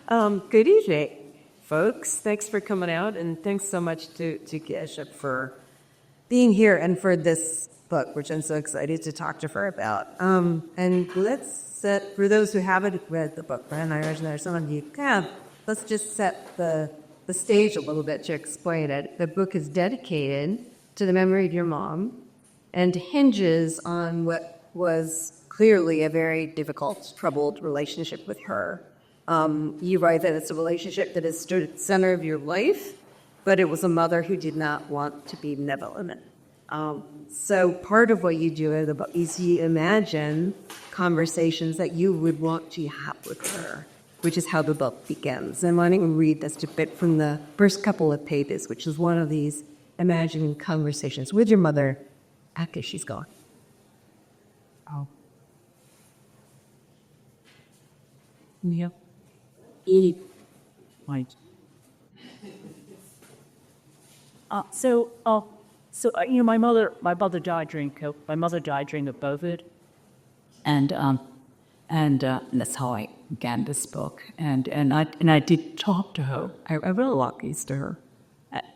Good evening, folks. Thanks for coming out, and thanks so much to Gish for being here and for this book, which I'm so excited to talk to her about. And let's set, for those who haven't read the book, and I imagine there are some of you have, let's just set the stage a little bit to explain it. The book is dedicated to the memory of your mom and hinges on what was clearly a very difficult, troubled relationship with her. You write that it's a relationship that has stood at the center of your life, but it was a mother who did not want to be benevolent. So part of what you do in the book is you imagine conversations that you would want to have with her, which is how the book begins. And why don't you read just a bit from the first couple of pages, which is one of these imagining conversations with your mother after she's gone. Oh. Yeah. Eat. Right. My mother died during COVID, and that's how I began this book. And I did talk to her. I wrote a lot of things to her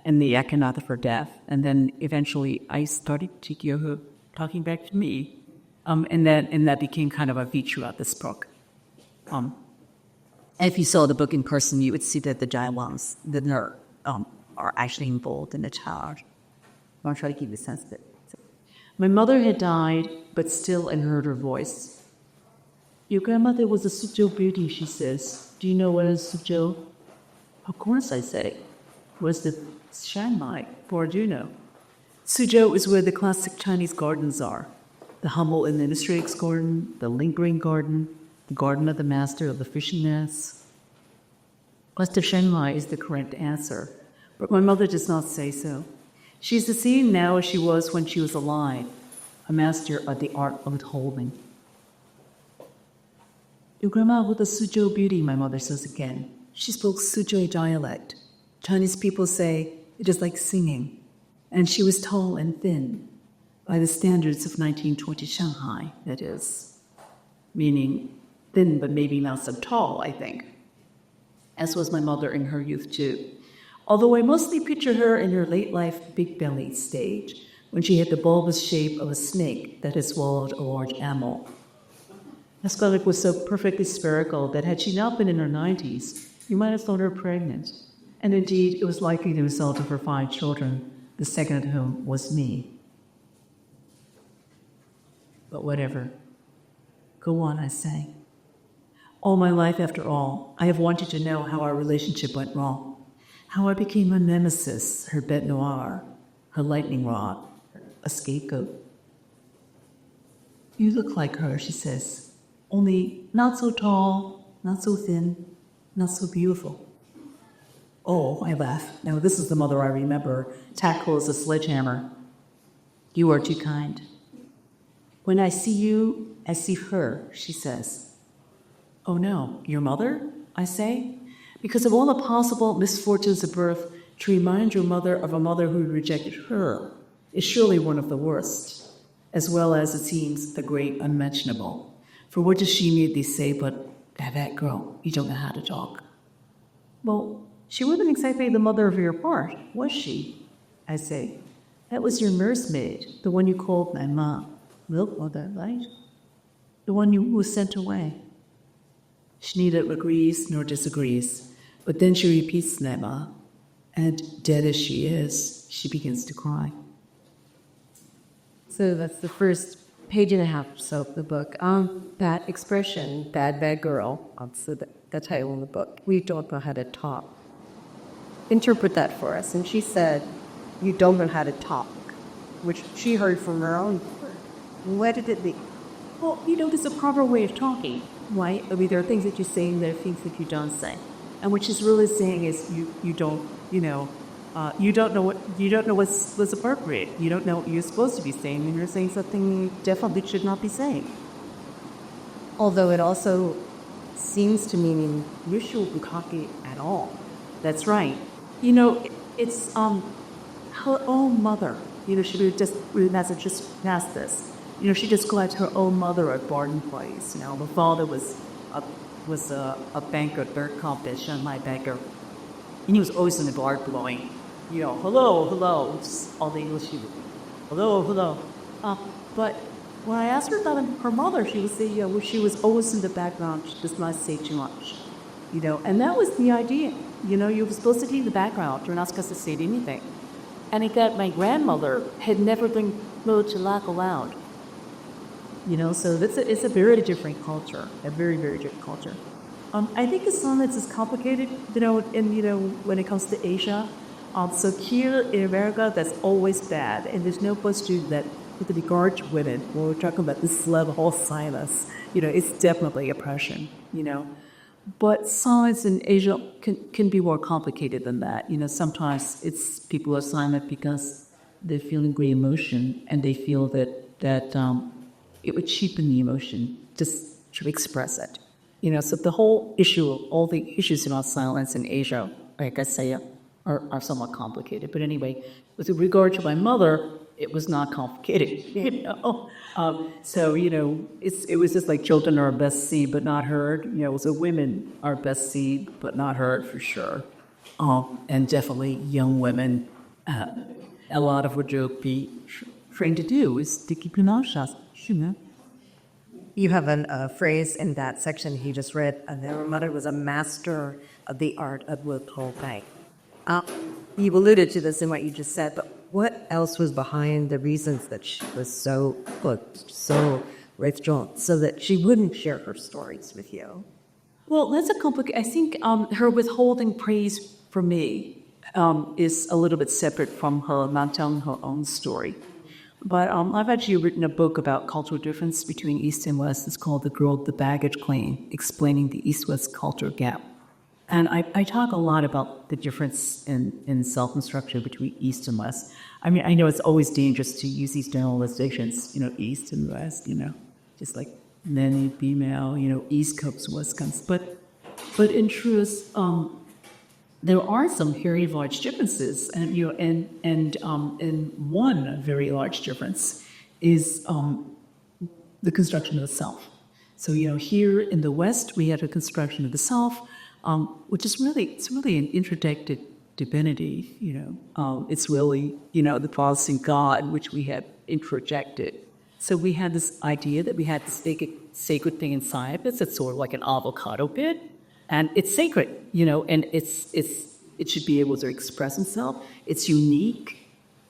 in the aftermath of her death, and then eventually I started to hear her talking back to me, and that became kind of a feature of this book. If you saw the book in person, you would see that the dialogues, the nerd, are actually involved in the child. I'll try to give you a sense of it. My mother had died, but still I heard her voice. Your grandmother was a Suzhou beauty, she says. Do you know what is Suzhou? Of course, I say. Was the Shanghai, for do you know? Suzhou is where the classic Chinese gardens are. The humble administrative garden, the lingering garden, the garden of the master of the fishing nets. West of Shanghai is the correct answer, but my mother does not say so. She's the same now as she was when she was alive, a master of the art of withholding. Your grandma was a Suzhou beauty, my mother says again. She spoke Suzhou dialect. Chinese people say it is like singing, and she was tall and thin, by the standards of 1920 Shanghai, that is, meaning thin but maybe not so tall, I think, as was my mother in her youth too. Although I mostly picture her in her late life big-bellied stage, when she had the bulbous shape of a snake that had swallowed a large animal. Her stomach was so perfectly spherical that had she not been in her 90s, you might have thought her pregnant. And indeed, it was likely the result of her 5 children, the second of whom was me. But whatever. Go on, I say. All my life, after all, I have wanted to know how our relationship went wrong, how I became her nemesis, her bête noire, her lightning rod, a scapegoat. You look like her, she says, only not so tall, not so thin, not so beautiful. Oh, I laugh. Now this is the mother I remember, tactful as a sledgehammer. You are too kind. When I see you, I see her, she says. Oh no, your mother? I say. Because of all the possible misfortunes of birth, to remind your mother of a mother who rejected her is surely one of the worst, as well as, it seems, the great unmentionable. For what does she immediately say but, that girl, you don't know how to talk? Well, she wasn't exactly the mother of your part, was she? I say. That was your nursemaid, the one you called my mom. Milk mother, right? The one who was sent away. She neither agrees nor disagrees, but then she repeats Nema, and dead as she is, she begins to cry. So that's the first page and a half or so of the book. That expression, bad girl, also the title of the book, we don't know how to talk. Interpret that for us. And she said, you don't know how to talk, which she heard from her own. What did it mean? Well, there's a proper way of talking, right? I mean, there are things that you say and there are things that you don't say. And what she's really saying is you don't know what's appropriate. You don't know what you're supposed to be saying, and you're saying something you definitely should not be saying. Although it also seems to mean Yushu Bukaki at all. That's right. It's her own mother. She just passed this. She described her own mother at Barton Place. The father was a was a banker, third compet, Shanghai banker. And he was always in the bar blowing, hello, just all the English people. Hello. But when I asked her about her mother, she would say, she was always in the background. She does not say too much, And that was the idea. You were supposed to be in the background. You're not supposed to say anything. And again, my grandmother had never been told to laugh aloud. So it's a very different culture, a very, very different culture. I think the silence is complicated, when it comes to Asia. So here in America, that's always bad, and there's no place to that with regard to women. When we're talking about this level of silence, it's definitely oppression, But silence in Asia can be more complicated than that. Sometimes it's people are silent because they're feeling great emotion, and they feel that it would cheapen the emotion just to express it. So the whole issue, all the issues about silence in Asia, like I say, are somewhat complicated. But anyway, with regard to my mother, it was not complicated. So it was just like children are best seen but not heard. So women are best seen but not heard for sure. And definitely young women. A lot of what you'll be trained to do is to keep your mouth shut. You have a phrase in that section he just read, their mother was a master of the art of withholding. You alluded to this in what you just said, but what else was behind the reasons that she was so withdrawn, so that she wouldn't share her stories with you? Well, that's a complicated. I think her withholding praise for me is a little bit separate from her not telling her own story. But I've actually written a book about cultural difference between East and West. It's called The Girl with the Baggage Claim, Explaining the East-West Culture Gap. And I talk a lot about the difference in self-instruction between East and West. I mean, I know it's always dangerous to use these generalizations, East and West, just like men and female, East Coast, West Coast. But in truth, there are some very large differences, and one very large difference is the construction of the self. So here in the West, we have a construction of the self, which is really an introjected divinity. It's really the Protestant God, which we have introjected. So we had this idea that we had this sacred thing inside us. It's sort of like an avocado pit. And it's sacred, and it should be able to express itself. It's unique.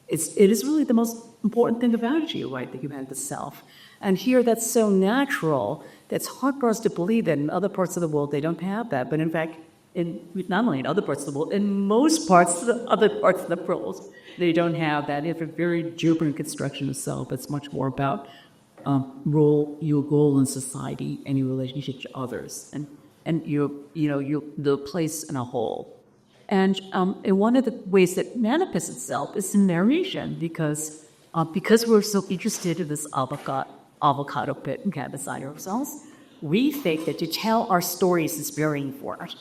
It is really the most important thing about you, right? The humanity, the self. And here, that's so natural that's hard for us to believe that in other parts of the world they don't have that. But in fact, not only in other parts of the world, in most parts of the other parts of the world, they don't have that. They have a very different construction of self. It's much more about your role in society and your relationship to others, and the place in a whole. And one of the ways that manifests itself is in narration, because we're so interested in this avocado pit and can't decide ourselves, we think that to tell our stories is very important.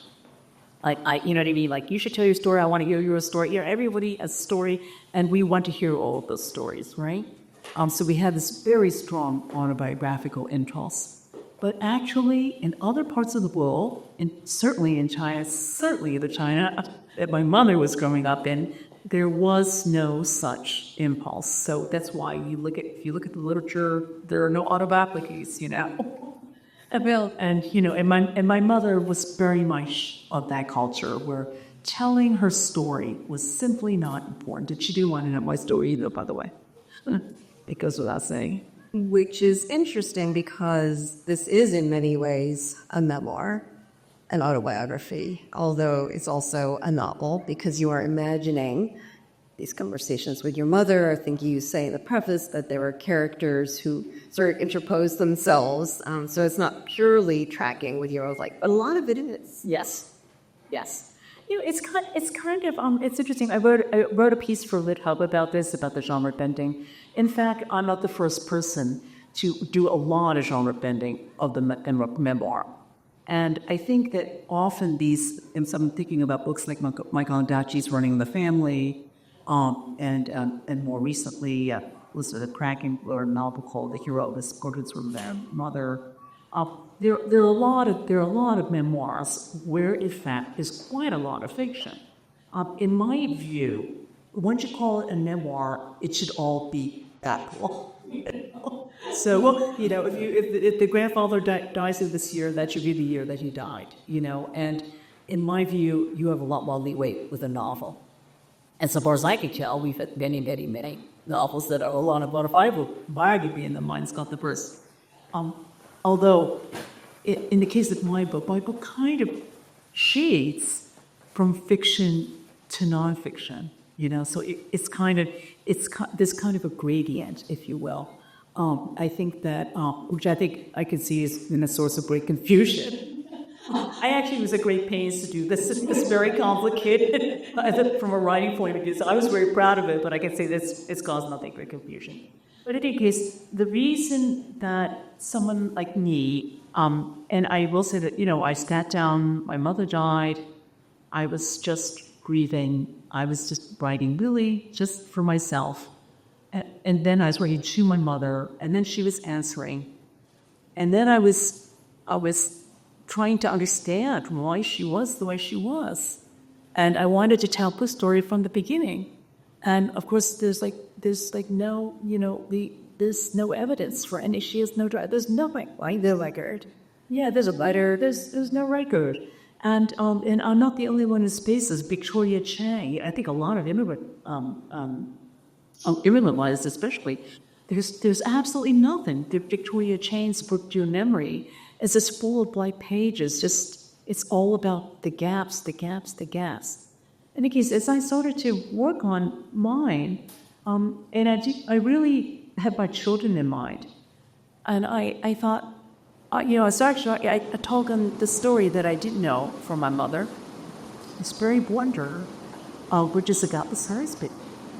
Like, you know what I mean? Like, you should tell your story, I want to hear your story. Everybody has a story, and we want to hear all of those stories, right? So we have this very strong autobiographical impulse. But actually, in other parts of the world, and certainly in China, the China that my mother was growing up in, there was no such impulse. So that's why if you look at the literature, there are no autobiographies, And my mother was very much of that culture where telling her story was simply not important. And she didn't want to know my story either, by the way. It goes without saying. Which is interesting because this is in many ways a memoir, an autobiography, although it's also a novel because you are imagining these conversations with your mother. I think you say in the preface that there were characters who sort of interpose themselves, so it's not purely tracking with your own life, but a lot of it is. Yes. It's interesting. I wrote a piece for LitHub about this, about the genre bending. In fact, I'm not the first person to do a lot of genre bending of the memoir. And I think that often and so I'm thinking about books like Michael Ondaatje's Running the Family, and more recently was a cracking novel called The Hero of His Portraits from Their Mother. There are a lot of memoirs where, in fact, there's quite a lot of fiction. In my view, once you call it a memoir, it should all be factual. So, well, if the grandfather dies this year, that should be the year that he died. And in my view, you have a lot more leeway with a novel. And so far as I can tell, we've had many, many, many novels that are a lot of autobiography in the mind, Scott the First. Although, in the case of my book kind of shades from fiction to nonfiction. So there's kind of a gradient, if you will. I think that, which I think I can see is in a source of great confusion. I actually was at great pains to do this. It's very complicated from a writing point of view, so I was very proud of it, but I can say this, it's caused nothing but confusion. But in any case, the reason that someone like me, and I will say that, I sat down, my mother died, I was just grieving, I was just writing really just for myself. And then I was writing to my mother, and then she was answering. And then I was trying to understand why she was the way she was. And I wanted to tell the story from the beginning. And of course, there's no evidence for any. She has no drive. There's nothing. Like the record. Yeah, there's a letter. There's no record. And I'm not the only one in spaces. Victoria Chang. I think a lot of immigrant lives, especially. There's absolutely nothing. The Victoria Chang's book, Your Memory, is just full of blank pages. It's all about the gaps. In any case, as I started to work on mine, and I really had my children in mind, and I thought, so actually I told them the story that I didn't know from my mother. It's very wonder, which is about the husband,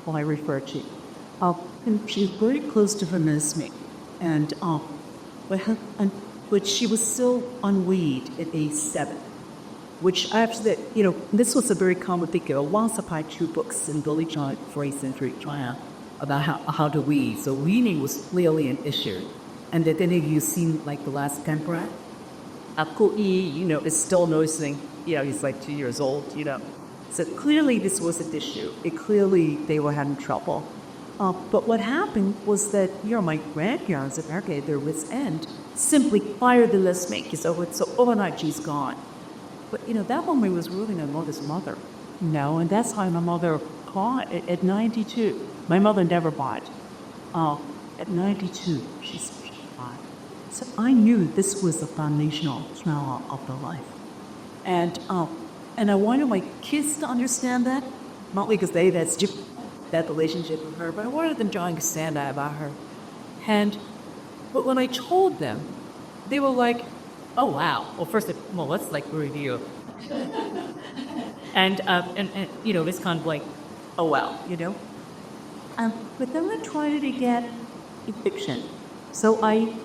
who I refer to. And she's very close to her nursemaid, and which she was still unweed at age 7. Which after that, this was a very common thing. Once upon 2 books in early 20th century China about how to weed. So weaning was clearly an issue. And then you've seen like the last emperor, Ko Yi, is still noticing, he's like 2 years old, So clearly this was an issue. Clearly they were having trouble. But what happened was that, my grandparents, apparently at their wits' end, simply fired the nursemaid. So overnight she's gone. But, that woman was really my mother's mother. And that's how my mother bought at 92. My mother never bought. At 92, she's bought. So I knew this was the foundational trauma of the life. And I wanted my kids to understand that, not because they had that relationship with her, but I wanted them to understand that about her. But when I told them, they were like, oh, wow. Well, let's review. and it's kind of like, oh, wow, But then I tried to get fiction. So I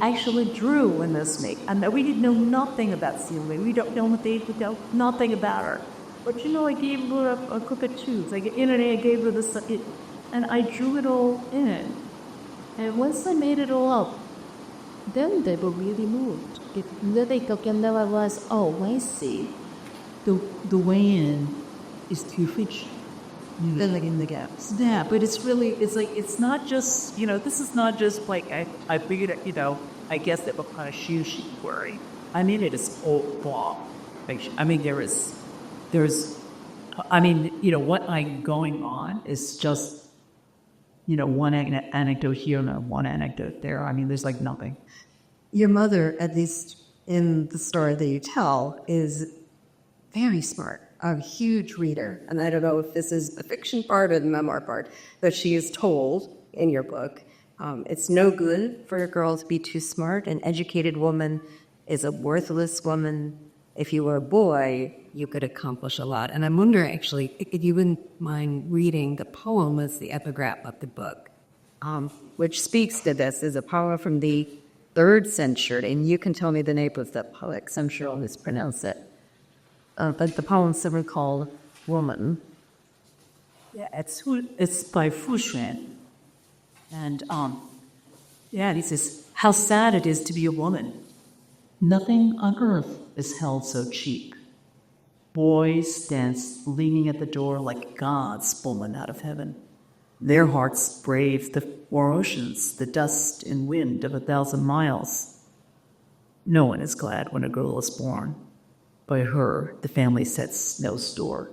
actually drew a nursemaid. And we didn't know nothing about Celia. We don't know nothing about her. But I gave her a crooked tooth. I gave her this, and I drew it all in. And once I made it all up, then they were really moved. Then they realized, oh, I see. The way in is through fiction. Filling in the gaps. Yeah, but it's not just, this is not just like, I figured, I guess that what kind of shoes she wearing. I mean, it is all blah. I mean, what I'm going on is just, one anecdote here and one anecdote there. I mean, there's nothing. Your mother, at least in the story that you tell, is very smart, a huge reader. And I don't know if this is the fiction part or the memoir part, but she is told in your book, it's no good for a girl to be too smart. An educated woman is a worthless woman. If you were a boy, you could accomplish a lot. And I'm wondering, actually, if you wouldn't mind reading the poem as the epigraph of the book, which speaks to this. Is a poem from the 3rd century, and you can tell me the name of the poet, because I'm sure I'll mispronounce it. But the poem's simply called Woman. Yeah, it's by Fu Xuan. And, this is how sad it is to be a woman. Nothing on earth is held so cheap. Boys dance leaning at the door like gods fallen out of heaven. Their hearts brave the four oceans, the dust and wind of 1,000 miles. No one is glad when a girl is born. By her, the family sets no store.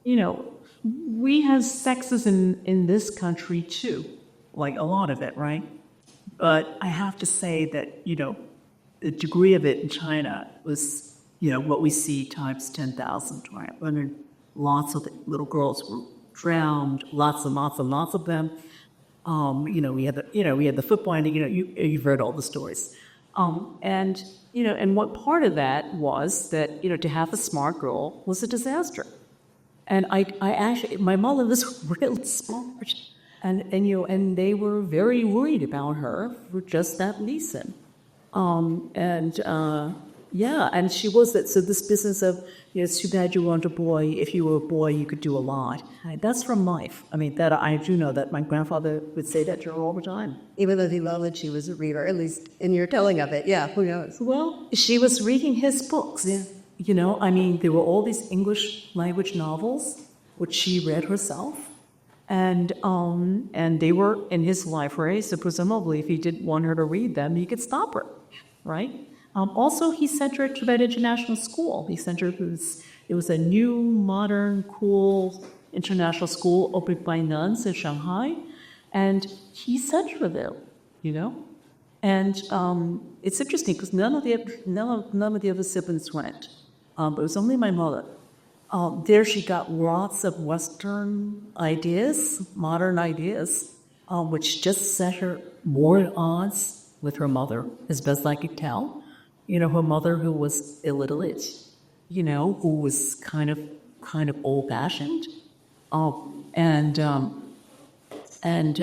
You know, we have sexism in this country too, like a lot of it, right? But I have to say that, the degree of it in China was, what we see times 10,000, right? I mean, lots of little girls were drowned, lots of them. We had the foot binding, you've read all the stories. And what part of that was that, to have a smart girl was a disaster. And I actually, my mother was really smart. And they were very worried about her for just that reason. And she was that. So this business of, it's too bad you weren't a boy. If you were a boy, you could do a lot. That's from life. I mean, that I do know that my grandfather would say that to her all the time. Even though he loved that she was a reader, at least in your telling of it. Yeah, who knows? Well, she was reading his books. Yeah. There were all these English language novels, which she read herself. And they were in his library, so presumably if he didn't want her to read them, he could stop her, right? Also, he sent her to that international school. He sent her it was a new, modern, cool international school opened by nuns in Shanghai, and he sent her there, And it's interesting because none of the other siblings went, but it was only my mother. There she got lots of Western ideas, modern ideas, which just set her more at odds with her mother, as best I could tell. Her mother who was illiterate, who was kind of old-fashioned. And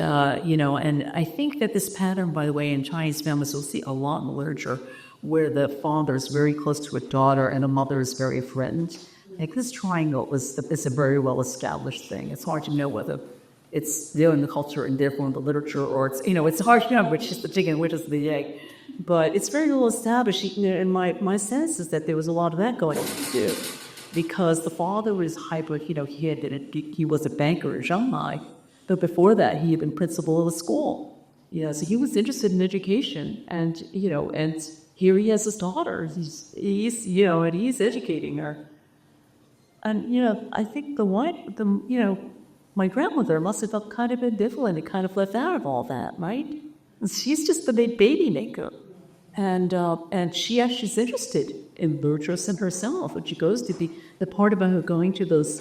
I think that this pattern, by the way, in Chinese families, we'll see a lot in the literature, where the father is very close to a daughter and a mother is very frightened. Like this triangle is a very well-established thing. It's hard to know whether it's there in the culture and therefore in the literature, or it's hard to know which is the chicken, which is the egg. But it's very well established, and my sense is that there was a lot of that going on too, because the father was hybrid. He was a banker in Shanghai, but before that he had been principal of a school. So he was interested in education, and here he has his daughter. He's educating her. And, I think my grandmother must have felt kind of ambivalent and kind of left out of all that, right? And she's just the baby maker. And she's interested in literature and herself. When she goes to the part about her going to those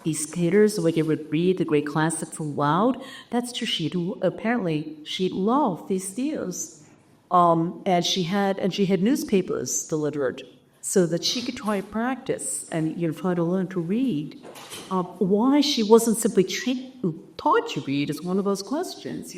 East theaters where they would read the great classics aloud, that's true. Apparently she loved these theaters. And she had newspapers delivered, so that she could try to practice and try to learn to read. Why she wasn't simply taught to read is one of those questions,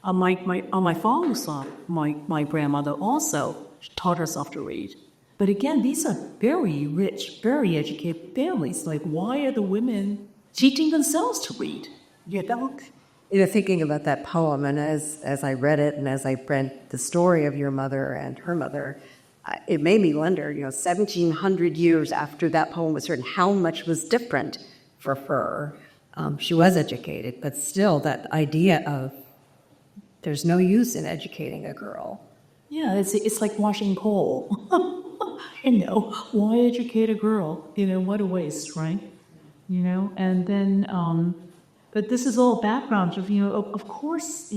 On my father's side, my grandmother also taught herself to read. But again, these are very rich, very educated families. Like, why are the women teaching themselves to read? Thinking about that poem, and as I read it, and as I read the story of your mother and her mother, it made me wonder, 1,700 years after that poem was written, how much was different for her. She was educated, but still that idea of there's no use in educating a girl. Yeah, it's like washing coal. Why educate a girl? What a waste, right? And then, but this is all background of, of course,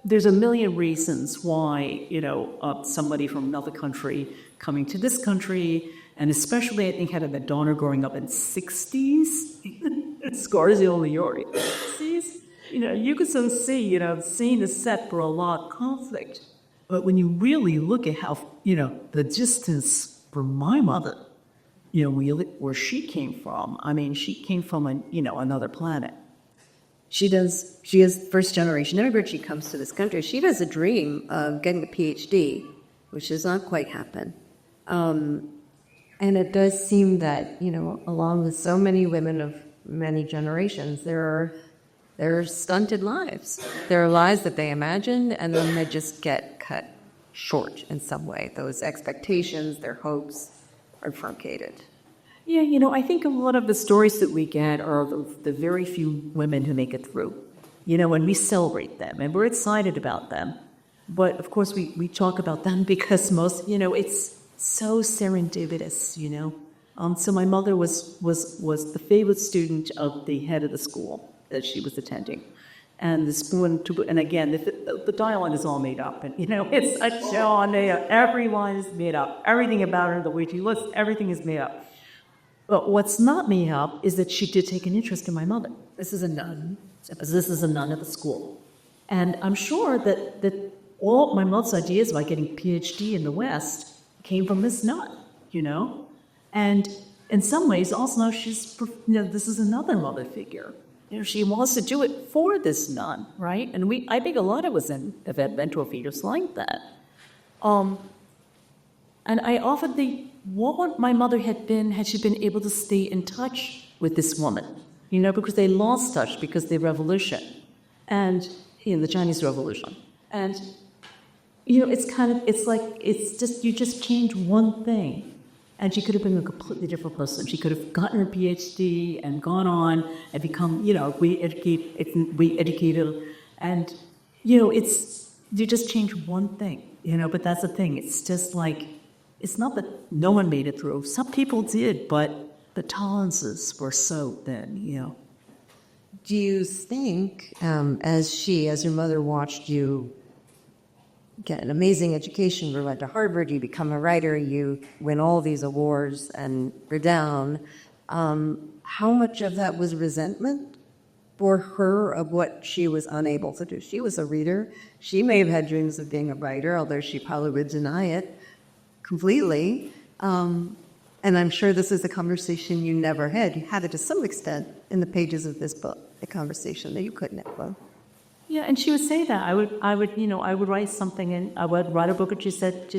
there's a million reasons why, somebody from another country coming to this country, and especially, I think, having a daughter growing up in 60s, Scarsdale, New York, 60s, you could sort of see, scene is set for a lot of conflict. But when you really look at how, the distance from my mother, where she came from, she came from, another planet. She is first generation immigrant. She comes to this country. She has a dream of getting a Ph.D., which does not quite happen. And it does seem that, along with so many women of many generations, there are They're stunted lives. They're lives that they imagined, and then they just get cut short in some way. Those expectations, their hopes are truncated. Yeah, I think a lot of the stories that we get are the very few women who make it through. And we celebrate them, and we're excited about them. But, of course, we talk about them because it's so serendipitous, So my mother was the favorite student of the head of the school that she was attending. And and again, the dialogue is all made up. And, it's a show everyone is made up. Everything about her, the way she looks, everything is made up. But what's not made up is that she did take an interest in my mother. This is a nun. This is a nun at the school. And I'm sure that all my mother's ideas about getting Ph.D. in the West came from this nun, And in some ways, also now this is another mother figure. She wants to do it for this nun, right? And I think a lot of us have had mentor figures like that. And I often think what my mother had she been able to stay in touch with this woman, because they lost touch because of the revolution and, the Chinese Revolution. And, you just change one thing. And she could have been a completely different person. She could have gotten her PhD and gone on and become, educated. And, you just change one thing, but that's the thing. It's just it's not that no one made it through. Some people did, but the tolerances were so thin, Do you think, as your mother watched you get an amazing education, you went to Harvard, you become a writer, you win all these awards and renown, how much of that was resentment for her of what she was unable to do? She was a reader. She may have had dreams of being a writer, although she probably would deny it completely. And I'm sure this is a conversation you never had. You had it to some extent in the pages of this book, a conversation that you couldn't have. Yeah, and she would say that. I would write something, and I would write a book, and she said,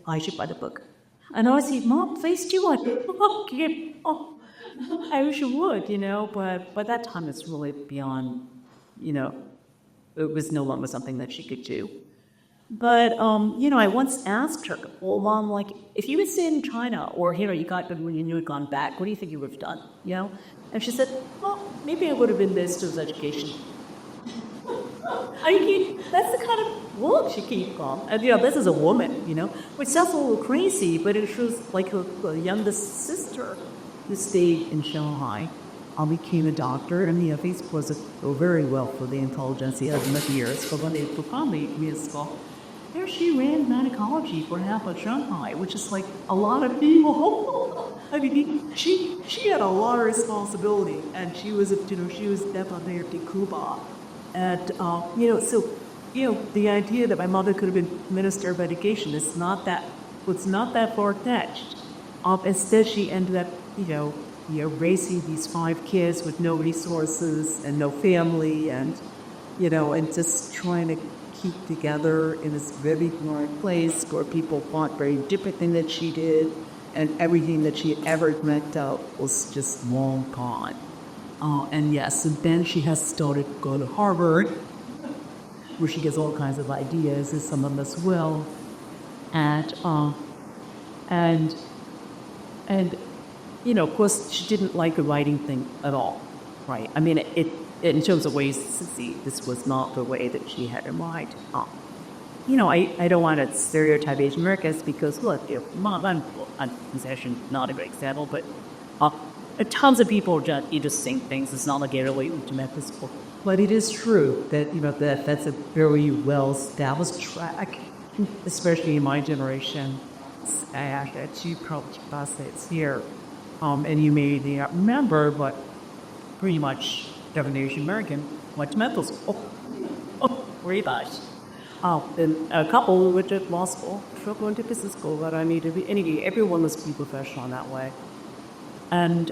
I should write a book. And I would say, Mom, please do it. I wish you would, but by that time it's really beyond, it was no longer something that she could do. But, I once asked her, well, Mom, if you had stayed in China or here, when you knew you'd gone back, what do you think you would have done, And she said, well, maybe I would have been this to his education. That's the kind of world she came from. And, this is a woman, which sounds a little crazy, but it was like her youngest sister who stayed in Shanghai, became a doctor, and things was very well for the intelligentsia in the years, but when they were probably school, there she ran gynecology for half of Shanghai, which is like a lot of people. I mean, she had a lot of responsibility, and she was definitely a Cuba. And, the idea that my mother could have been Minister of Education was not that far-fetched. Instead, she ended up, raising these 5 kids with no resources and no family and just trying to keep together in this very foreign place where people thought very different thing that she did, and everything that she had ever dreamt of was just long gone. And then she has started to go to Harvard, where she gets all kinds of ideas, and some of them as well. And of course, she didn't like the writing thing at all, right? I mean, it in terms of ways to see, this was not the way that she had in mind. I don't want to stereotype Asian Americans because, look, I'm possession, not a great example, but tons of people just think things. It's not like a really ultimate principle. But it is true that, that's a very well-established track, especially in my generation. I had 2 classmates here, and you may not remember, but pretty much every Asian American went to medical school. Very much. And a couple went to law school, a couple went to business school, but everyone was be professional in that way. And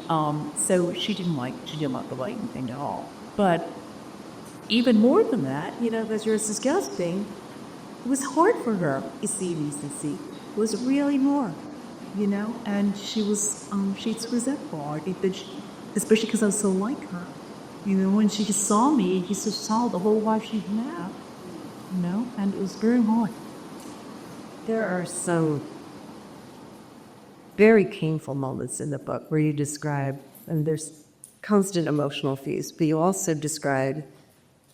so she didn't like the writing thing at all. But even more than that, as you're suggesting, it was hard for her to see recency. It was really more, and she was resentful. I think that especially because I was so like her, when she just saw me, he just saw the whole life she'd had, and it was very hard. There are some very painful moments in the book where you describe, and there's constant emotional abuse, but you also describe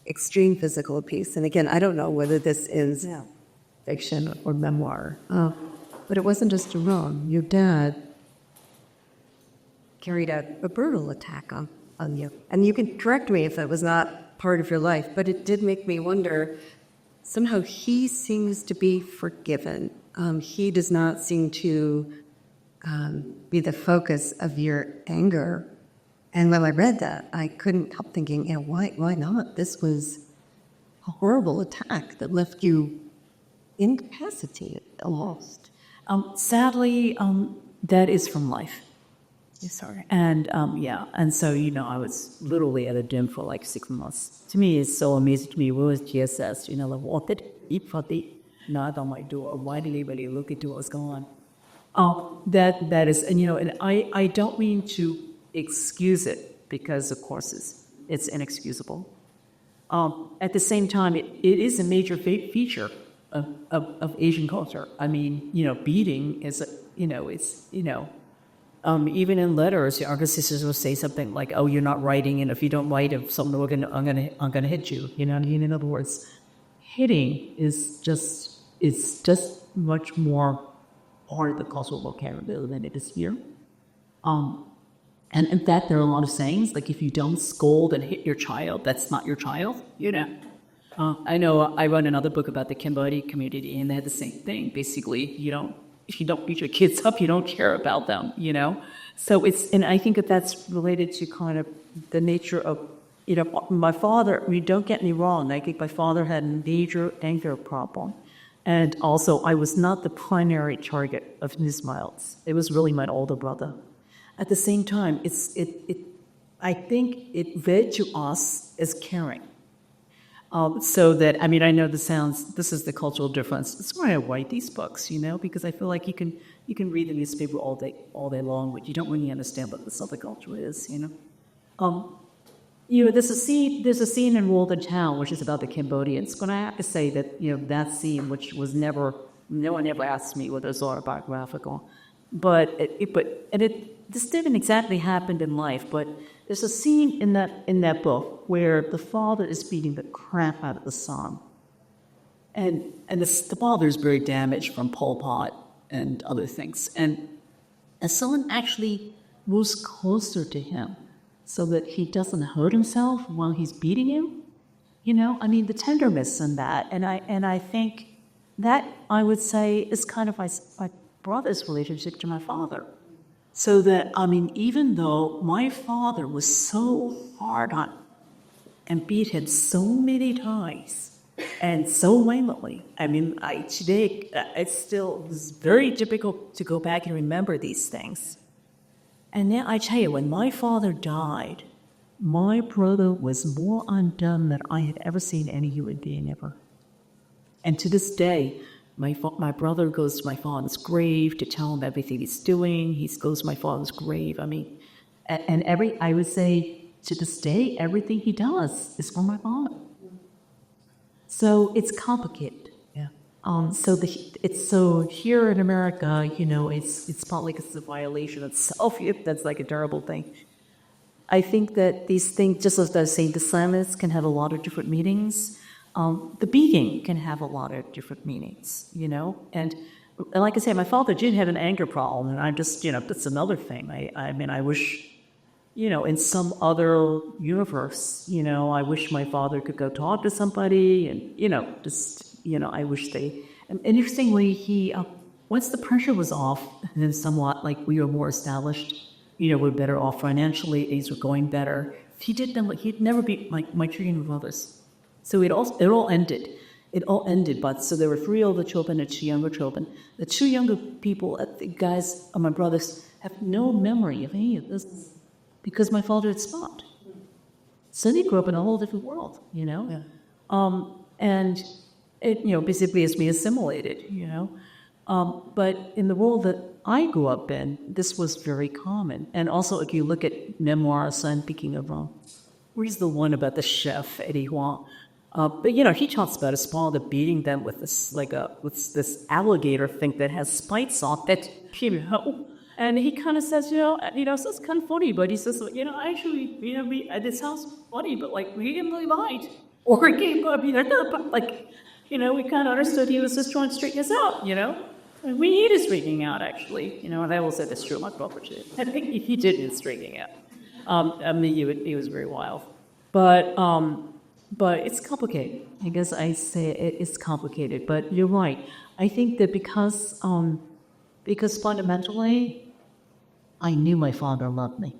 extreme physical abuse. And again, I don't know whether this is fiction or memoir, but it wasn't just wrong. Your dad carried out a brutal attack on you. And you can correct me if it was not part of your life, but it did make me wonder, somehow he seems to be forgiven. He does not seem to be the focus of your anger. And when I read that, I couldn't help thinking, why not? This was a horrible attack that left you incapacitated, almost. Sadly, that is from life. Sorry. And and so I was literally at a gym for like 6 months. To me, it's so amazing to me. What was GSS? Like what did he put the knock on my door? Why did anybody look into what was going on? That is, and I don't mean to excuse it because of course it's inexcusable. At the same time, it is a major feature of Asian culture. I mean, beating is even in letters, your younger sisters will say something like, "Oh, you're not writing, and if you don't write, if something, I'm gonna hit you." You know what I mean? In other words, hitting is just much more part of the cultural vocabulary than it is here. And in fact, there are a lot of sayings like, "If you don't scold and hit your child, that's not your child." I know I wrote another book about the Cambodia community, and they had the same thing. Basically, if you don't beat your kids up, you don't care about them, So and I think that's related to kind of the nature of, my father, don't get me wrong, I think my father had a major anger problem. And also, I was not the primary target of his violence. It was really my older brother. At the same time, I think it read to us as caring. So that, I know this is the cultural difference. That's why I write these books, because I feel like you can read the newspaper all day long, but you don't really understand what this other culture is, There's a scene in World in Town, which is about the Cambodians. And I have to say that, that scene, which was no one ever asked me whether it's autobiographical, but this didn't exactly happen in life, but there's a scene in that book where the father is beating the crap out of the son. And the father is very damaged from Pol Pot and other things. And the son actually moves closer to him so that he doesn't hurt himself while he's beating him. The tenderness in that. And I think that, I would say, is kind of my brother's relationship to my father. So that, even though my father was so hard on him and beat him so many times and so violently, today, it's very difficult to go back and remember these things. And then I tell you, when my father died, my brother was more undone than I had ever seen any human being ever. And to this day, my brother goes to my father's grave to tell him everything he's doing. He goes to my father's grave. I would say to this day, everything he does is for my father. So it's complicated. Yeah. So here in America, it's partly because it's a violation itself. That's like a terrible thing. I think that these things, just as I was saying, the silence can have a lot of different meanings. The beating can have a lot of different meanings, And like I said, my father did have an anger problem, and I'm just, that's another thing. I wish, in some other universe, I wish my father could go talk to somebody, and, I wish they. And interestingly, he, once the pressure was off, and somewhat like we were more established, we're better off financially, things were going better. He'd never beat my children with others. So it all ended. It all ended, but so there were 3 older children and 2 younger children. The 2 younger people, the guys, my brothers, have no memory of any of this because my father had stopped. So they grew up in a whole different world, Yeah. And it, basically has been assimilated, But in the world that I grew up in, this was very common. And also, if you look at memoirs, I'm thinking of reads the one about the chef, Eddie Huang. But he talks about his father beating them with this alligator thing that has spikes on that, and he kind of says, so it's kind of funny, but he says, actually, this sounds funny, but we didn't really mind. Or he came up, we kind of understood he was just trying to straighten us out, And we needed straightening out, actually, and I will say that's true. My brother did. I think he did need straightening out. He was very wild, but it's complicated. I guess I say it's complicated, but you're right. I think that because fundamentally, I knew my father loved me.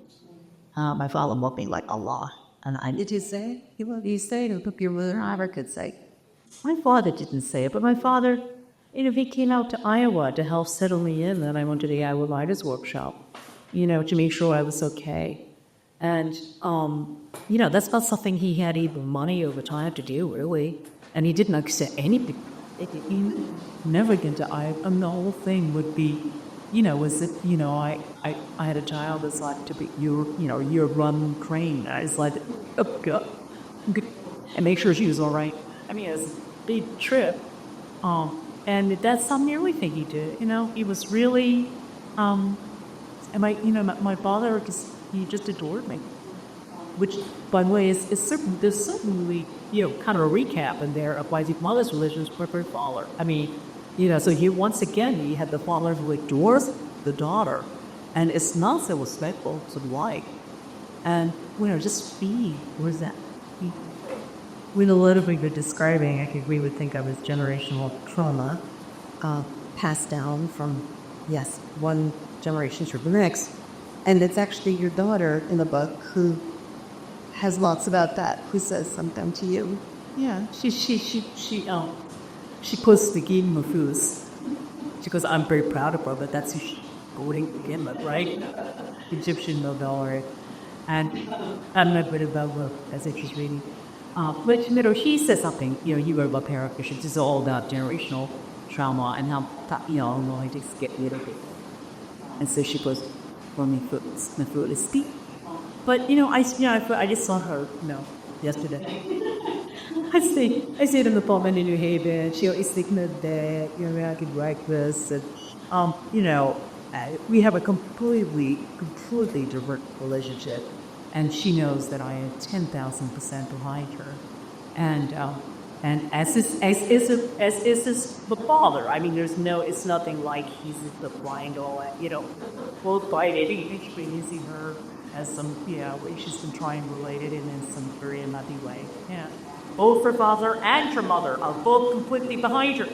My father loved me like Allah. And Did he say he loved you? Say it, your mother ever could say. My father didn't say it, but my father, he came out to Iowa to help settle me in, and I went to the Iowa Writers Workshop, to make sure I was okay. And, that's not something he had even money over time to do, really. And he didn't accept anything. He never get to Iowa. And the whole thing would be, was it, I had a child that's like to be, you're run crane. And I was like, oh, God. And make sure she was all right. I mean, it was a big trip. And that's not the only thing he did. He was really, and my father, he just adored me. Which, by the way, there's certainly, kind of a recap in there of why his mother's relations were very father. I mean, so once again, he had the father who adores the daughter, and it's not so respectful to the wife. And, just be, where's that? With a little bit of describing, I think we would think of as generational trauma, passed down from, one generation to the next. And it's actually your daughter in the book who has lots about that, who says something to you. Yeah, she puts the game of foods. She goes, I'm very proud of her, but that's who she's quoting again, right? Egyptian Nobel laureate. And I'm not good about what that's what she's reading. But she says something, you wrote about aspirations. It's all about generational trauma and how, I just get rid of it. And so she goes, for me, my food is steep. But, I just saw her, yesterday. I stayed in the apartment in New Haven. She'll eat steak in the day, we had good breakfast. And, we have a completely different relationship. And she knows that I am 10,000% behind her. And as is the father. I mean, it's nothing like he's the blind or, both by experiencing her as some, she's been trying to relate it in some very unhappy way. Yeah. Both her father and her mother are both completely behind her.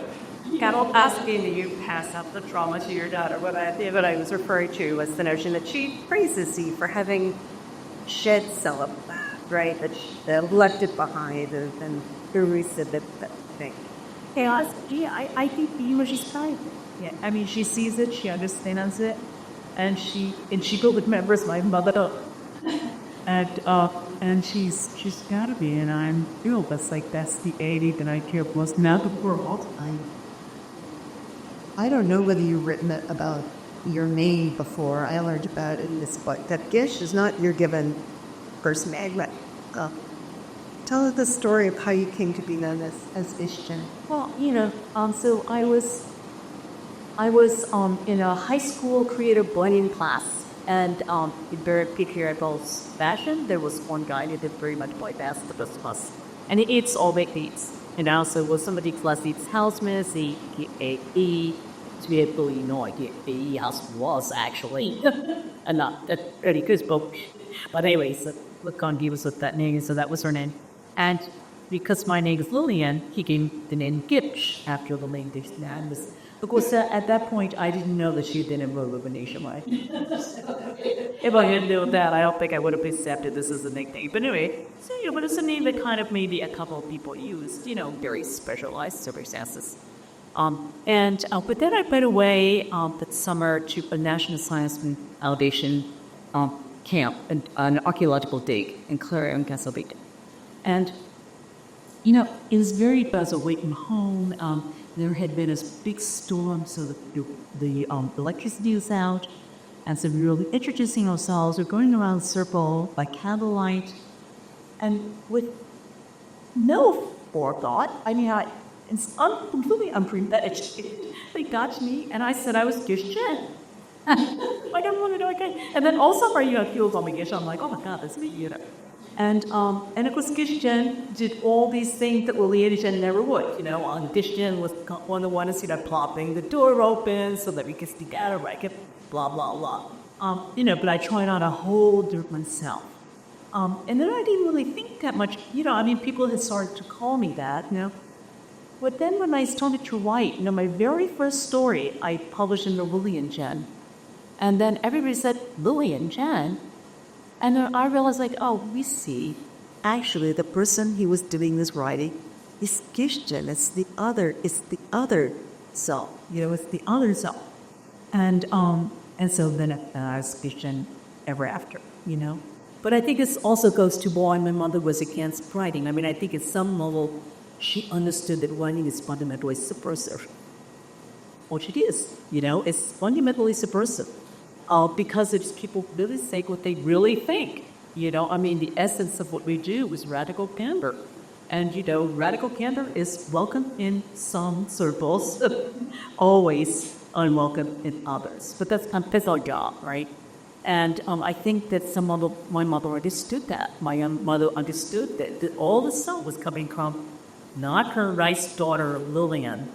Carol asking that you pass up the trauma to your daughter. What I was referring to was the notion that she praises you for having shed some of that, right? That she left it behind, and Guru said that thing. I think she's kind. Yeah, I mean, she sees it, she understands it, and she remembers my mother, and she's gotta be, and I'm that's the 80 that I care most now the world. I don't know whether you've written about your name before. I learned about it in this book. That Gish is not your given first name. But, tell us the story of how you came to be known as Gish Jen. Well, so I was in a high school creative blending class, and in very patriarchal fashion, there was one guy that did very much boy basketball, and he eats all baked eats. And also, was somebody class eats housemaids, he to be able to no idea what house was actually, and not that really good, but anyways, Lacan gave us with that name, so that was her name. And because my name is Lillian, he gave the name Gish after the name Gish Jen. Of course, at that point, I didn't know that she didn't live in nationwide. If I hadn't known that, I don't think I would have accepted this as a nickname. But anyway, so, but it's a name that kind of maybe a couple of people used, very specialized circumstances. But then I went away that summer to a National Science Foundation camp, an archaeological dig in Clarion, Castlevita. And, it was very buzz away from home. There had been a big storm, so the electricity was out. And so we were introducing ourselves. We're going around the circle by candlelight. And with no forethought, it's completely unpremeditated. They got to me, and I said I was Gish Jen. I don't want to know again. And then also, people call me Gish. I'm like, oh my God, that's me, And of course, Gish Jen did all these things that Lily Jen never would. Gish Jen was one of the ones, plopping the door open so that we could stick out of it, blah, blah, blah. But I tried on a whole different self. And then I didn't really think that much, people had started to call me that, But then when I started to write, my very first story I published in the Lily and Jen. And then everybody said, Lily and Jen? And then I realized, we see, actually, the person he was doing this writing is Gish Jen. It's the other self. It's the other self. And so then I was Gish Jen ever after, But I think this also goes to why my mother was against writing. I think at some level, she understood that writing is fundamentally subversive. Which it is, it's fundamentally subversive. Because it's people really say what they really think. The essence of what we do is radical candor. And, radical candor is welcome in some circles, always unwelcome in others. But that's our job, right? And I think that my mother understood that. My mother understood that all the stuff was coming from not her nice daughter Lillian,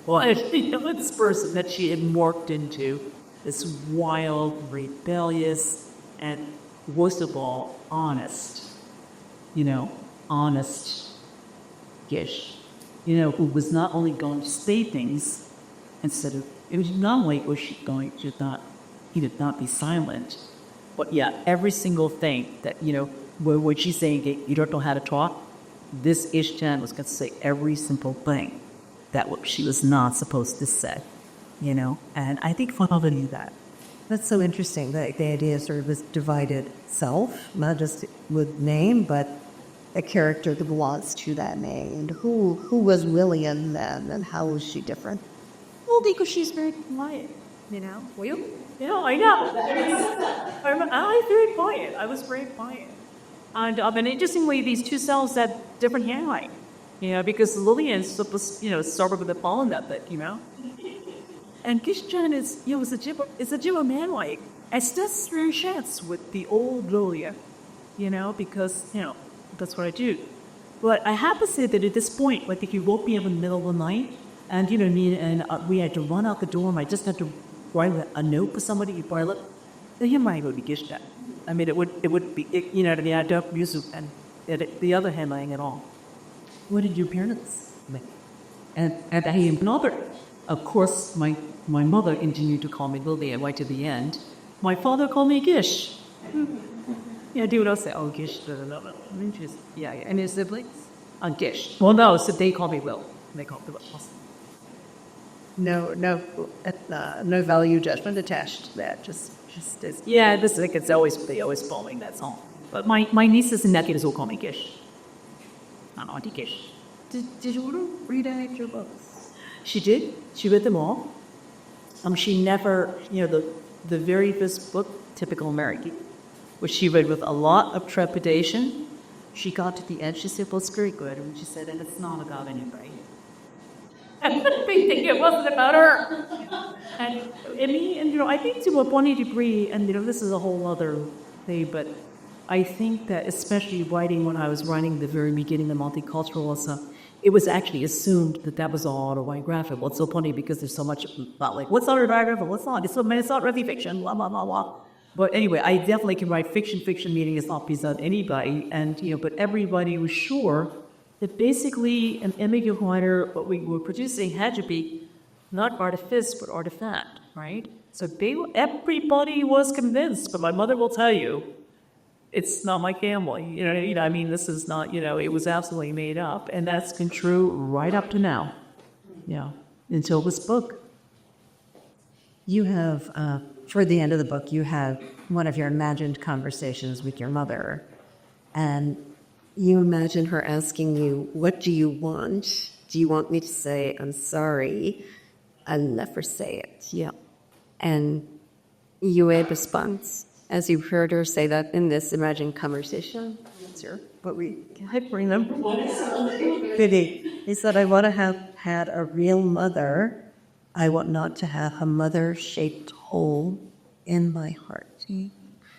but this person that she had morphed into. This wild, rebellious, and worst of all, honest. Honest Gish. Who was not only going to say things it was not only was she going to not, he did not be silent, but every single thing that, when she's saying you don't know how to talk, this Gish Jen was going to say every simple thing that she was not supposed to say. And I think father knew that. That's so interesting, the idea of sort of this divided self, not just with name, but a character that belongs to that name. And who was Lillian then, and how was she different? Well, because she's very quiet, Were you? I know. I was very quiet. I was very quiet. And interestingly, these two selves had different handwriting, because Lillian's supposed, started with the fallen method, And Gish Jen is a Jibba man like. It's just very chance with the old Lilia, because that's what I do. But I have to say that at this point, he woke me up in the middle of the night, and we had to run out the door, and I just had to write a note for somebody before I left. The handwriting would be Gish Jen. It would be I don't use it, and the other handwriting at all. What did your parents make? And I am another. Of course, my mother continued to call me Lily right to the end. My father called me Gish. Dude, I'll say, oh, Gish, no. And his siblings? Gish. Well, no, so they call me Will. They call me Will. No value judgment attached to that. Just is. Yeah, they always following that song. But my nieces and nephews will call me Gish. Not Auntie Gish. Did you read any of your books? She did. She read them all. She never, the very first book, Typical American, which she read with a lot of trepidation. She got to the end, she said, well, it's very good. And she said, and it's not about anybody. And I think it wasn't about her. And I think to a funny degree, and this is a whole other thing, but I think that especially when I was writing the very beginning of multiculturalism, it was actually assumed that was all autobiographical. It's so funny because there's so much about what's autobiographical, what's not. It's not really fiction, blah, blah, blah, blah. But anyway, I definitely can write fiction. Fiction meaning it's not based on anybody. And, but everybody was sure that basically an immigrant writer, what we were producing had to be not artifice, but artifact, right? So everybody was convinced, but my mother will tell you, it's not my family. This is not, it was absolutely made up. And that's been true right up to now. Yeah. Until this book. You have, toward the end of the book, you have one of your imagined conversations with your mother. And you imagine her asking you, what do you want? Do you want me to say, I'm sorry? I'll never say it. Yeah. And you had a response. as you heard her say that in this imagined conversation. That's your, but I remember. He said, I want to have had a real mother. I want not to have a mother-shaped hole in my heart.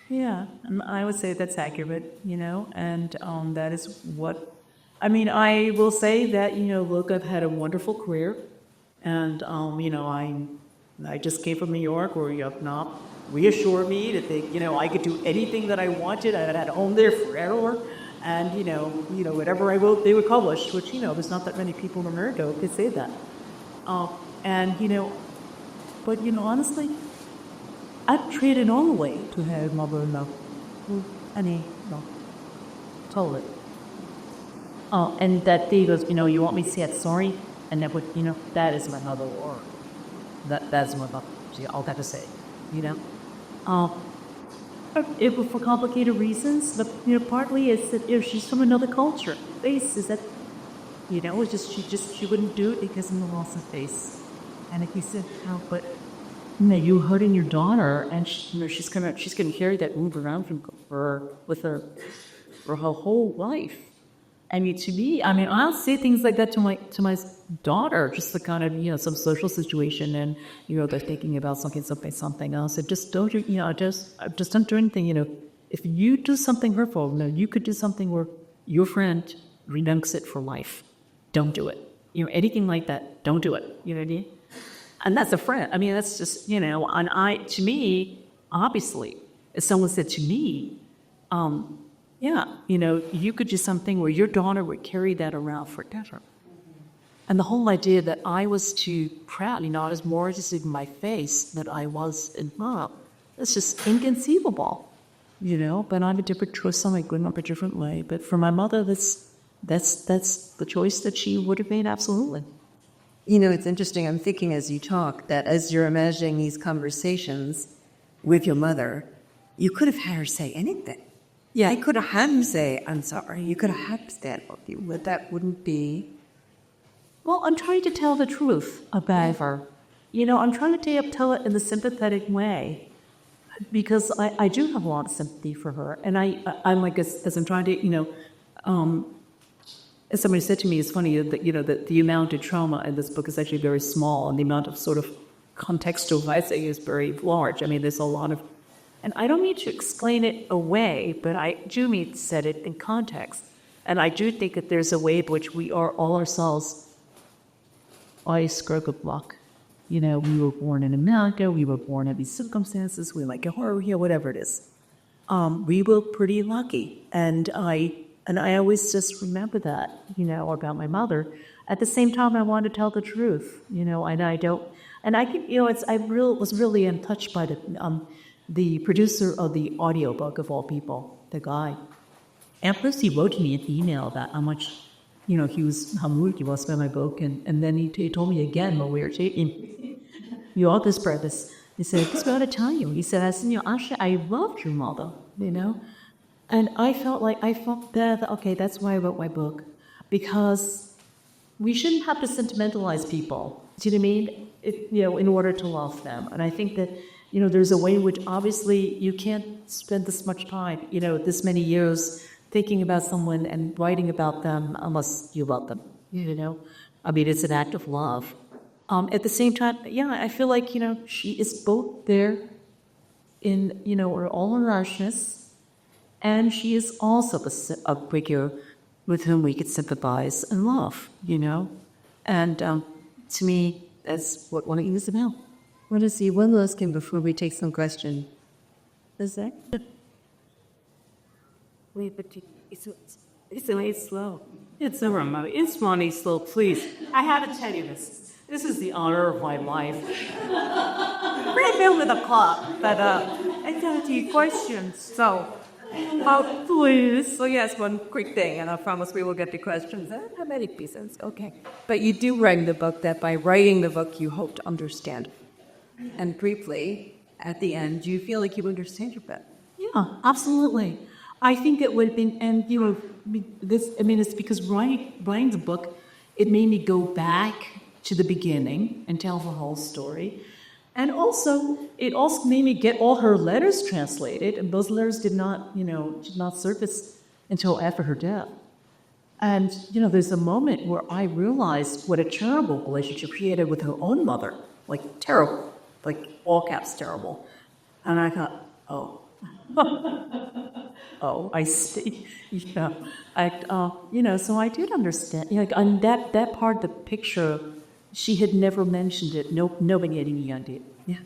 Yeah, I would say that's accurate, and that is what, I will say that, look, I've had a wonderful career, and, I just came from New York where you have not reassured me that I could do anything that I wanted. I had a home there forever, and, whatever I wrote, they would publish, which, there's not that many people in America who could say that. But, honestly, I'd trade it all away to have mother-in-law. No, totally. And that day goes, you want me to say it sorry? And that would, that is my mother, or that's my mother. See, all that to say, It was for complicated reasons, but, partly it's that, she's from another culture. Face is that, it's just, she wouldn't do it because of the loss of face. And if you said, but you hurting your daughter, and she's going to carry that wound around with her for her whole life. To me, I'll say things like that to my daughter, just the kind of some social situation, and they're thinking about something else. And just don't just don't do anything. If you do something hurtful, you could do something where your friend renunks it for life. Don't do it. Anything like that, don't do it. You know what I mean? And that's a friend. That's just, to me, obviously, if someone said to me, you could do something where your daughter would carry that around forever. And the whole idea that I was too proud, I was more just in my face that I was in love, that's just inconceivable, But I'm a different choice. I grew up a different way. But for my mother, that's the choice that she would have made, absolutely. It's interesting. I'm thinking as you talk that as you're imagining these conversations with your mother, you could have had her say anything. Yeah, you could have had him say, I'm sorry. You could have had him stand with you, but that wouldn't be. Well, I'm trying to tell the truth about her. I'm trying to tell it in a sympathetic way because I do have a lot of sympathy for her. And I'm like, as I'm trying to, as somebody said to me, it's funny that the amount of trauma in this book is actually very small, and the amount of sort of contextualizing is very large. There's a lot of, and I don't mean to explain it away, but I do mean to set it in context. And I do think that there's a way in which we are all ourselves ice block. We were born in America, we were born in these circumstances, we like a horror here, whatever it is. We were pretty lucky, and I always just remember that, about my mother. At the same time, I want to tell the truth, and I don't, and I can, was really touched by the producer of the audiobook of all people, the guy. And first he wrote me an email about how much, how moved he was by my book, and then he told me again when we were taking, this purpose. He said, this is what I tell you. He said, actually, I loved your mother, And I felt that, okay, that's why I wrote my book. Because we shouldn't have to sentimentalize people, do you know what I mean? In order to love them. And I think that, there's a way in which obviously you can't spend this much time, this many years thinking about someone and writing about them unless you love them, It's an act of love. At the same time, I feel like, she is both there in, all her harshness, and she is also a figure with whom we could sympathize and love, And to me, that's what one is about. Want to see one last thing before we take some questions. Is that? Wait, but it's slow. It's over, Mommy. It's running slow, please. I have to tell you this. This is the honor of my life. We're building a clock, but I got you questions. So, please. So yes, one quick thing, and I promise we will get to questions. How many pieces? Okay. But you do write in the book that by writing the book, you hope to understand. And briefly, at the end, do you feel like you understand your book? Yeah, absolutely. I think it would have been, and it's because writing the book, it made me go back to the beginning and tell the whole story. And also, it also made me get all her letters translated, and those letters did not surface until after her death. And, there's a moment where I realized what a terrible relationship she had with her own mother. Like, terrible. Like, all caps terrible. And I thought, oh. Oh, I see. So I did understand. On that part of the picture, she had never mentioned it. Nobody had any idea. Yeah.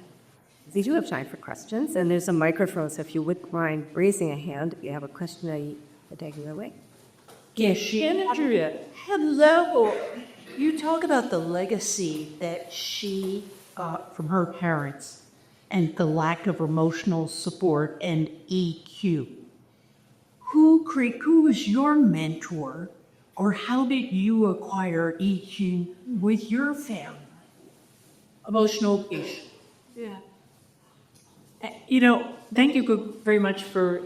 We do have time for questions, and there's a microphone, so if you wouldn't mind raising a hand if you have a question, I take it away. Gish Jen, hello. You talk about the legacy that she got from her parents and the lack of emotional support and EQ. Who was your mentor, or how did you acquire EQ with your family? Emotional Gish. Yeah. Thank you very much for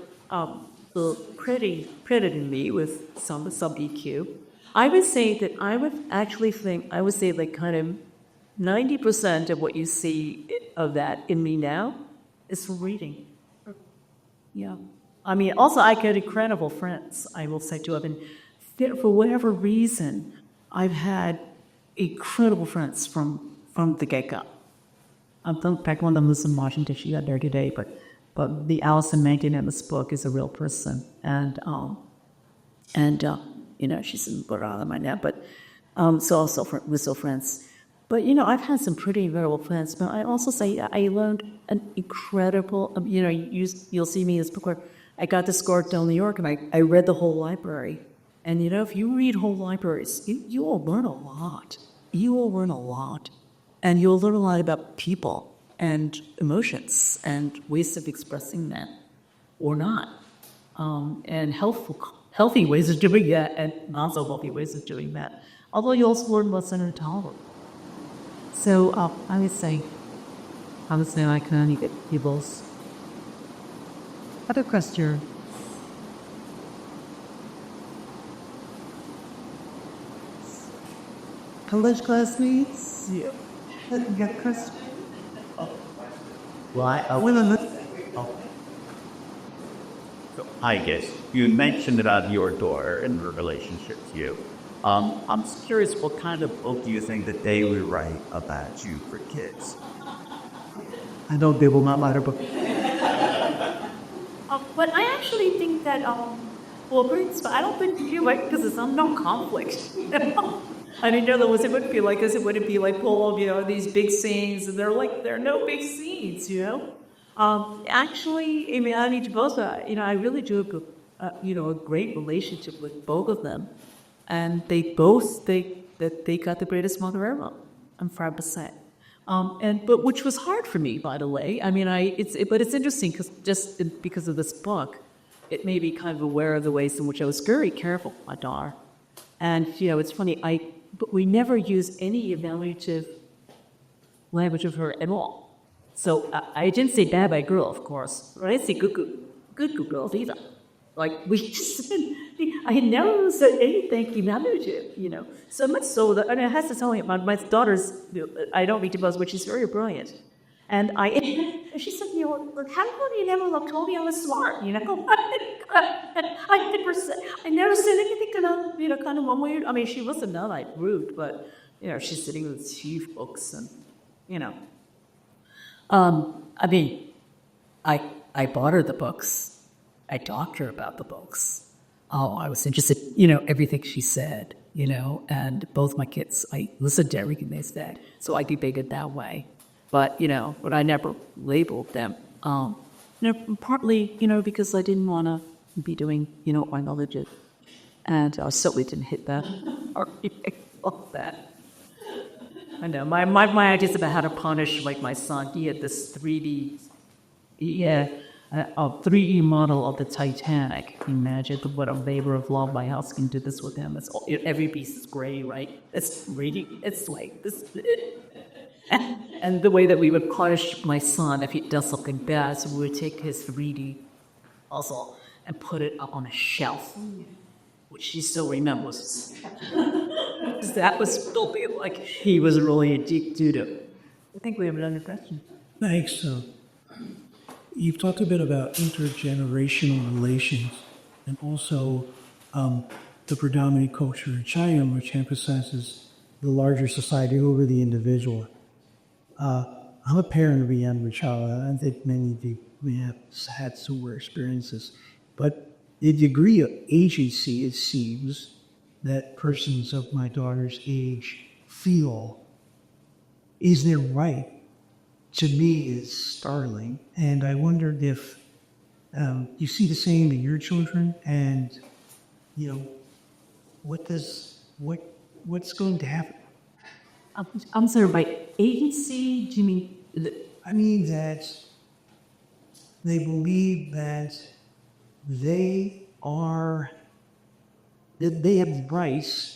crediting me with some EQ. I would say that I would say like kind of 90% of what you see of that in me now is from reading. Yeah. I mean, also I get incredible friends, I will say too. For whatever reason, I've had incredible friends from the get-go. In fact, one of them lives in Washington. She got there today, but the Allison Mankin in this book is a real person, and she's in Rhode Island right now. But we're still friends. But I've had some pretty incredible friends. But I also say I learned an incredible. You'll see me in this book where I got to Scorpio, New York, and I read the whole library. And if you read whole libraries, you will learn a lot. You will learn a lot. And you'll learn a lot about people and emotions and ways of expressing that or not. And healthy ways of doing that and not so healthy ways of doing that. Although you also learn what's intolerant. So I would say I can only get people's other question. College classmates? Yeah. You got a question? Hi, Gish. You mentioned about your daughter and her relationship to you. I'm just curious, what kind of book do you think that they would write about you for kids? I know they will not write a book. But I actually think that, I don't think you like, because it's no conflict. I didn't know it wouldn't be like this. It wouldn't be like full of, these big scenes, and there are no big scenes, Actually, I need to both, I really do have a great relationship with both of them. And they both think that they got the greatest mother ever. I'm proud to say. But which was hard for me, by the way. But it's interesting because of this book, it made me kind of aware of the ways in which I was very careful with my daughter. And it's funny. But we never use any evaluative language of her at all. So I didn't say bad by girl, of course. But I didn't say good girls either. Like I had never said anything evaluative, So much so that, and I have to tell you, my daughter's, I don't read to buzz, but she's very brilliant. And she said, how come you never told me I was smart? I never said anything kind of one way. She wasn't not like rude, but she's sitting with chief books and I bought her the books. I talked to her about the books. I was interested, everything she said, and both my kids, I listened to everything they said, so I debated it that way. But I never labeled them. Partly, because I didn't want to be doing, what my mother did. And I certainly didn't hit that or all that. I know, my ideas about how to punish, like my son, he had this 3D, a 3D model of the Titanic. Imagine what a labor of love my house can do this with him. Every piece is gray, right? It's like this. And the way that we would punish my son if he does something bad, so we would take his 3D puzzle and put it up on a shelf, which she still remembers. That was still like he was really addicted to I think we have another question. Thanks. You've talked a bit about intergenerational relations and also the predominant culture in China, which emphasizes the larger society over the individual. I'm a parent of a younger child. I think many of you may have had similar experiences. But the degree of agency, it seems, that persons of my daughter's age feel is their right, to me is startling. And I wondered if you see the same in your children, and what's going to happen? I'm sorry, by agency, do you mean? I mean that they believe that they have rights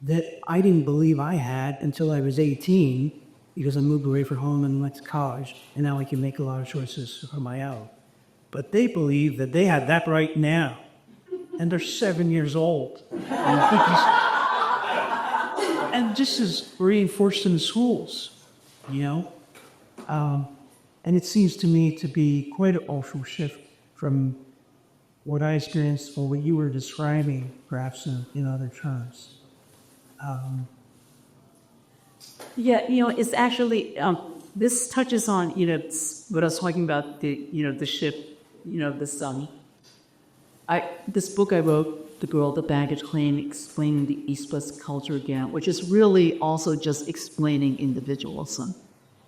that I didn't believe I had until I was 18, because I moved away from home and went to college, and now I can make a lot of choices for my own. But they believe that they have that right now, and they're 7 years old. And this is reinforced in the schools, and it seems to me to be quite an awful shift from what I experienced or what you were describing, perhaps in other terms. It's actually, this touches on, what I was talking about, the shift, this book I wrote, The Girl, the Baggage Claim, explaining the East-West culture again, which is really also just explaining individualism.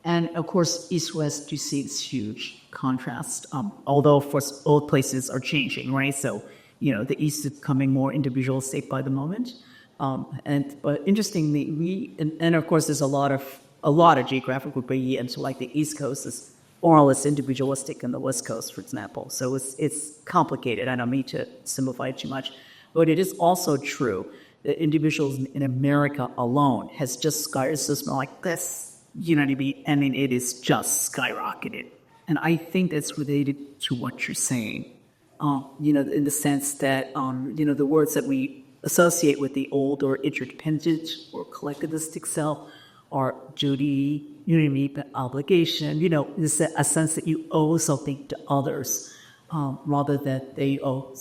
And of course, East-West, you see this huge contrast, although of course both places are changing, right? So, the East is becoming more individualistic by the moment. But interestingly, and of course there's a lot of geographical variance. So like the East Coast is more or less individualistic than the West Coast, for example. So it's complicated. I don't mean to simplify it too much, but it is also true that individuals in America alone has just skyrocketed like this. You know what I mean? I mean, it is just skyrocketed. And I think that's related to what you're saying, in the sense that, the words that we associate with the old or interdependent or collectivistic self are duty, obligation, is a sense that you owe something to others, rather than they owe,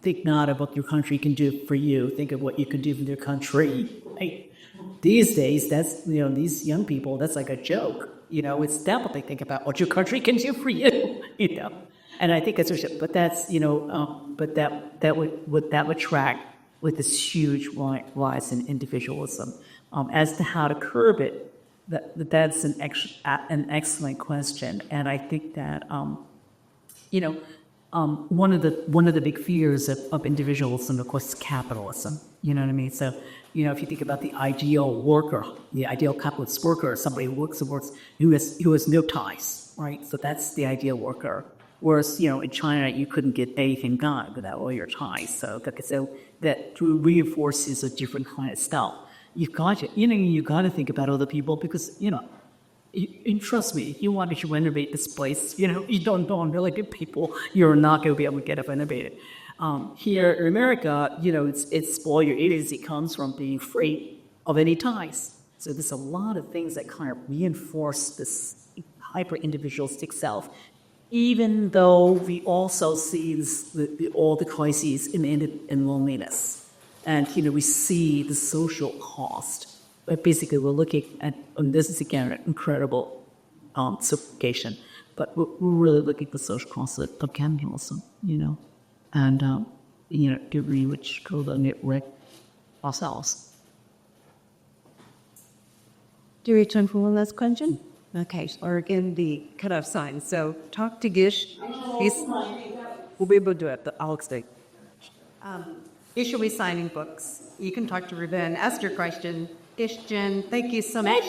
think not of what your country can do for you, think of what you can do for your country, right? These days, that's, these young people, that's like a joke, it's them what they think about what your country can do for you, And I think that's, but that's, but that would track with this huge rise in individualism. As to how to curb it, that's an excellent question, and I think that one of the big fears of individualism, of course, is capitalism. You know what I mean? So, if you think about the ideal worker, the ideal capitalist worker, somebody who works who has no ties, right? So that's the ideal worker. Whereas, in China, you couldn't get anything done without all your ties. So that reinforces a different kind of style. You got to think about other people because, and trust me, if you wanted to renovate this place, you don't really good people, you're not going to be able to get it renovated. Here in America, it's all your agency comes from being free of any ties. So there's a lot of things that kind of reinforce this hyper-individualistic self, even though we also see all the crises in loneliness. And, we see the social cost. But basically, we're looking at, and this is again an incredible simplification, but we're really looking at the social cost of capitalism, and, which could wreck ourselves. Do we have time for one last question? Okay, or again, the cutoff sign. So talk to Gish. We'll be able to do it, I'll explain. Gish will be signing books. You can talk to Ruben, ask your question. Gish Jen, thank you so much.